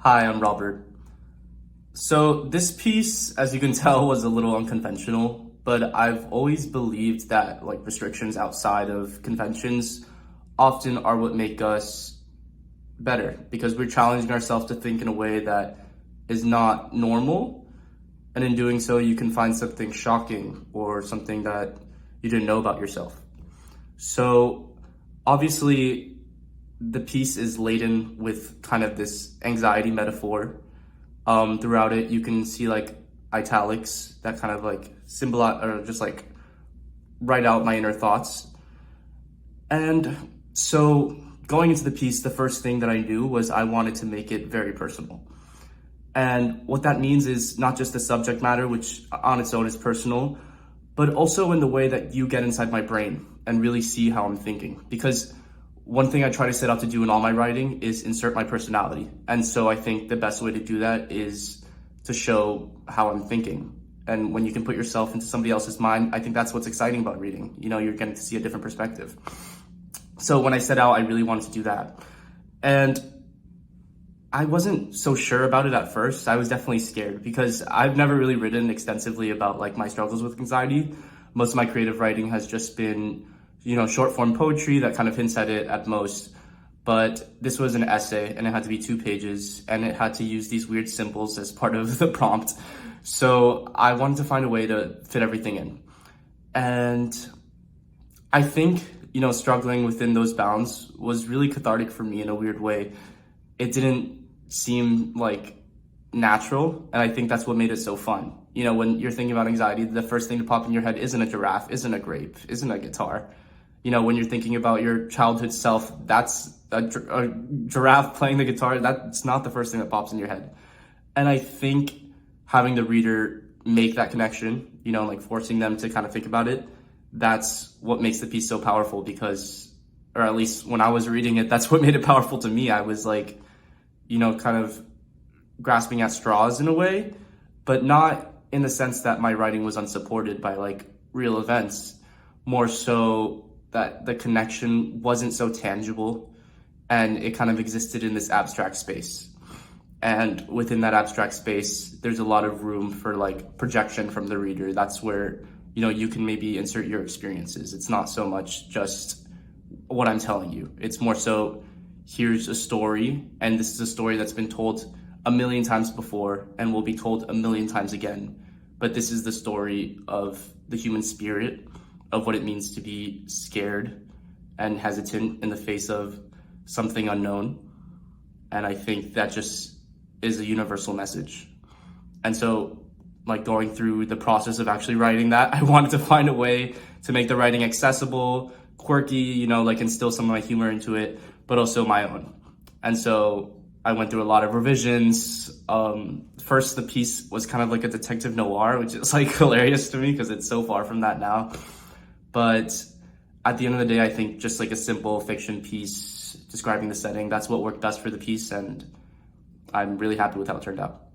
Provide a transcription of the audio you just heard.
Hi, I'm Robert. So this piece, as you can tell, was a little unconventional, but I've always believed that restrictions outside of conventions often are what make us better because we're challenging ourselves to think in a way that is not normal. And in doing so, you can find something shocking or something that you didn't know about yourself. So obviously, the piece is laden with kind of this anxiety metaphor. Throughout it, you can see italics that kind of symbolize or just write out my inner thoughts. And so going into the piece, the first thing that I knew was I wanted to make it very personal. And what that means is not just the subject matter, which on its own is personal, but also in the way that you get inside my brain and really see how I'm thinking. Because one thing I try to set out to do in all my writing is insert my personality. And so I think the best way to do that is to show how I'm thinking. And when you can put yourself into somebody else's mind, I think that's what's exciting about reading. You're getting to see a different perspective. So when I set out, I really wanted to do that. And I wasn't so sure about it at first. I was definitely scared because I've never really written extensively about my struggles with anxiety. Most of my creative writing has just been short form poetry that kind of hints at it at most. But this was an essay and it had to be 2 pages and it had to use these weird symbols as part of the prompt. So I wanted to find a way to fit everything in. And I think, struggling within those bounds was really cathartic for me in a weird way. It didn't seem natural. And I think that's what made it so fun. When you're thinking about anxiety, the first thing to pop in your head isn't a giraffe, isn't a grape, isn't a guitar. When you're thinking about your childhood self, that's a giraffe playing the guitar. That's not the first thing that pops in your head. And I think having the reader make that connection, forcing them to kind of think about it, that's what makes the piece so powerful because, or at least when I was reading it, that's what made it powerful to me. I was kind of grasping at straws in a way, but not in the sense that my writing was unsupported by real events, more so that the connection wasn't so tangible and it kind of existed in this abstract space. And within that abstract space, there's a lot of room for projection from the reader. That's where, you can maybe insert your experiences. It's not so much just what I'm telling you. It's more so, here's a story, and this is a story that's been told a million times before and will be told a million times again. But this is the story of the human spirit, of what it means to be scared and hesitant in the face of something unknown. And I think that just is a universal message. And so going through the process of actually writing that, I wanted to find a way to make the writing accessible, quirky, instill some of my humor into it, but also my own. And so I went through a lot of revisions. First, the piece was kind of like a detective noir, which is hilarious to me because it's so far from that now. But at the end of the day, I think just a simple fiction piece describing the setting, that's what worked best for the piece. And I'm really happy with how it turned out.